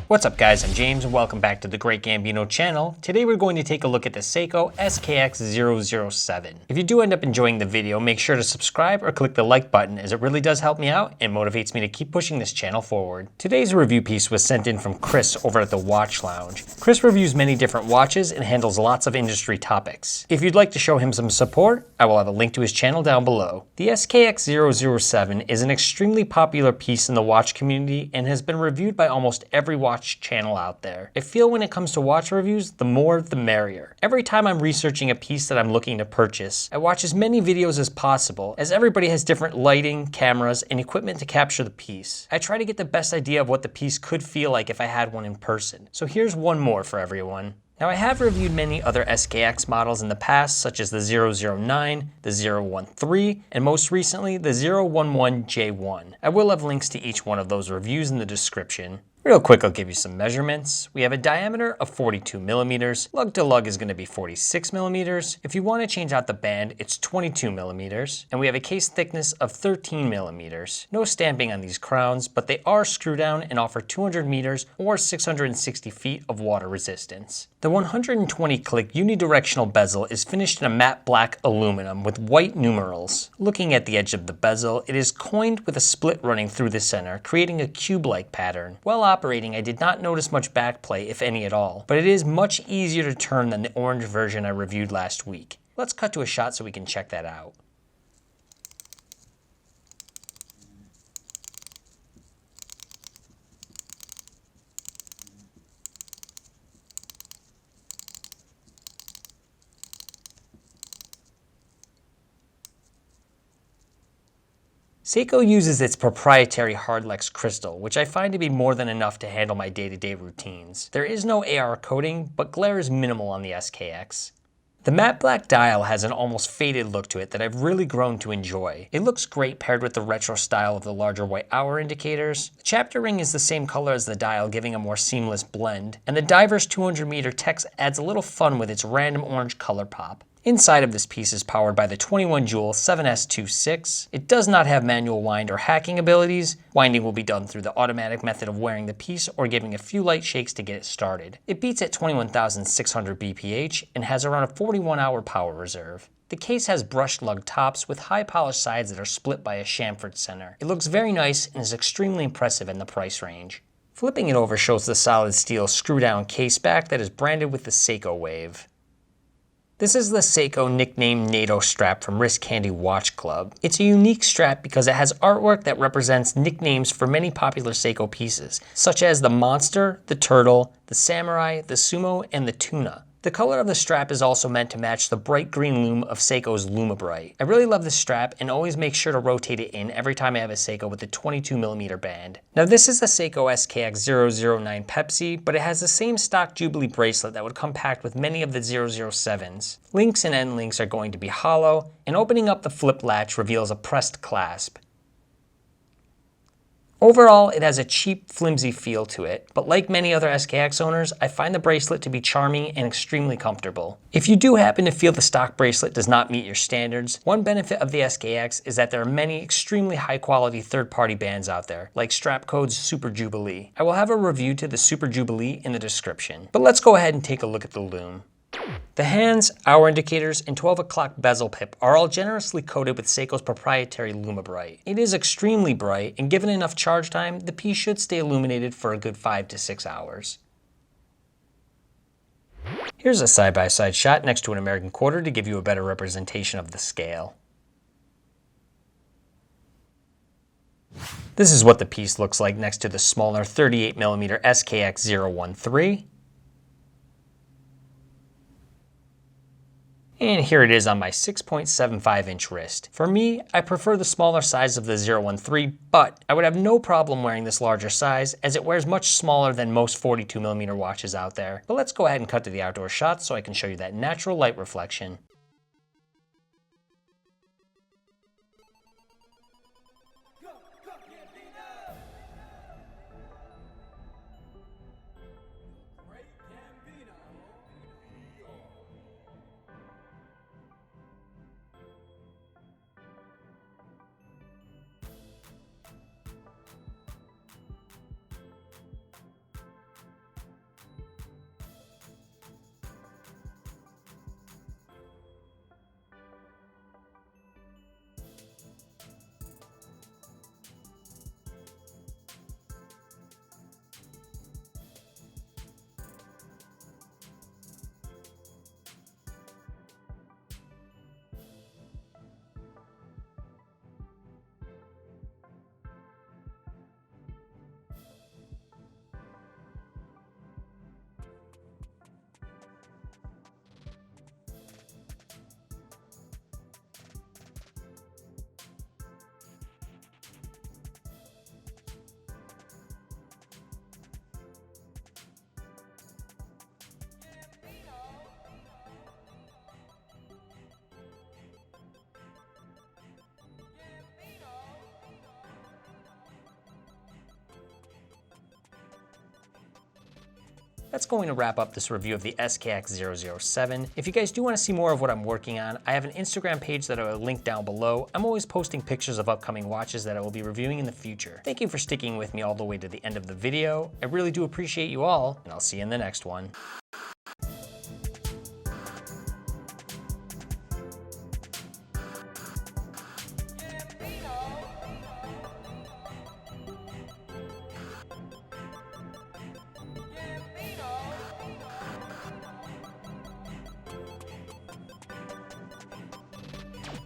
What's up guys, I'm James and welcome back to the Great Gambino channel. Today we're going to take a look at the Seiko SKX007. If you do end up enjoying the video, make sure to subscribe or click the like button as it really does help me out and motivates me to keep pushing this channel forward. Today's review piece was sent in from Chris over at the Watch Lounge. Chris reviews many different watches and handles lots of industry topics. If you'd like to show him some support, I will have a link to his channel down below. The SKX007 is an extremely popular piece in the watch community and has been reviewed by almost every watch channel out there. I feel when it comes to watch reviews, the more the merrier. Every time I'm researching a piece that I'm looking to purchase, I watch as many videos as possible, as everybody has different lighting, cameras, and equipment to capture the piece. I try to get the best idea of what the piece could feel like if I had one in person. So here's one more for everyone. Now I have reviewed many other SKX models in the past, such as the 009, the 013, and most recently the 011J1. I will have links to each one of those reviews in the description. Real quick, I'll give you some measurements. We have a diameter of 42 millimeters. Lug to lug is going to be 46 millimeters. If you want to change out the band, it's 22 millimeters. And we have a case thickness of 13 millimeters. No stamping on these crowns, but they are screw down and offer 200 meters or 660 feet of water resistance. The 120 click unidirectional bezel is finished in a matte black aluminum with white numerals. Looking at the edge of the bezel, it is coined with a split running through the center, creating a cube-like pattern. While operating, I did not notice much backplay, if any at all, but it is much easier to turn than the orange version I reviewed last week. Let's cut to a shot so we can check that out. Seiko uses its proprietary Hardlex crystal, which I find to be more than enough to handle my day-to-day routines. There is no AR coating, but glare is minimal on the SKX. The matte black dial has an almost faded look to it that I've really grown to enjoy. It looks great paired with the retro style of the larger white hour indicators. The chapter ring is the same color as the dial, giving a more seamless blend. And the Diver's 200 meter text adds a little fun with its random orange color pop. Inside of this piece is powered by the 21 jewel 7S26. It does not have manual wind or hacking abilities. Winding will be done through the automatic method of wearing the piece or giving a few light shakes to get it started. It beats at 21,600 BPH and has around a 41-hour power reserve. The case has brushed lug tops with high polished sides that are split by a chamfered center. It looks very nice and is extremely impressive in the price range. Flipping it over shows the solid steel screw-down case back that is branded with the Seiko wave. This is the Seiko nicknamed NATO strap from Wrist Candy Watch Club. It's a unique strap because it has artwork that represents nicknames for many popular Seiko pieces, such as the Monster, the Turtle, the Samurai, the Sumo, and the Tuna. The color of the strap is also meant to match the bright green lume of Seiko's Lume Bright. I really love this strap and always make sure to rotate it in every time I have a Seiko with the 22mm band. Now this is the Seiko SKX009 Pepsi, but it has the same stock Jubilee bracelet that would come packed with many of the 007s. Links and end links are going to be hollow, and opening up the flip latch reveals a pressed clasp. Overall, it has a cheap, flimsy feel to it, but like many other SKX owners, I find the bracelet to be charming and extremely comfortable. If you do happen to feel the stock bracelet does not meet your standards, one benefit of the SKX is that there are many extremely high-quality third-party bands out there, like Strapcode's Super Jubilee. I will have a review to the Super Jubilee in the description. But let's go ahead and take a look at the Lume. The hands, hour indicators, and 12 o'clock bezel pip are all generously coated with Seiko's proprietary Lume Bright. It is extremely bright, and given enough charge time, the piece should stay illuminated for a good 5 to 6 hours. Here's a side-by-side shot next to an American quarter to give you a better representation of the scale. This is what the piece looks like next to the smaller 38mm SKX013. And here it is on my 6.75 inch wrist. For me, I prefer the smaller size of the 013, but I would have no problem wearing this larger size as it wears much smaller than most 42mm watches out there. But let's go ahead and cut to the outdoor shots so I can show you that natural light reflection. That's going to wrap up this review of the SKX007. If you guys do want to see more of what I'm working on, I have an Instagram page that I will link down below. I'm always posting pictures of upcoming watches that I will be reviewing in the future. Thank you for sticking with me all the way to the end of the video. I really do appreciate you all, and I'll see you in the next one.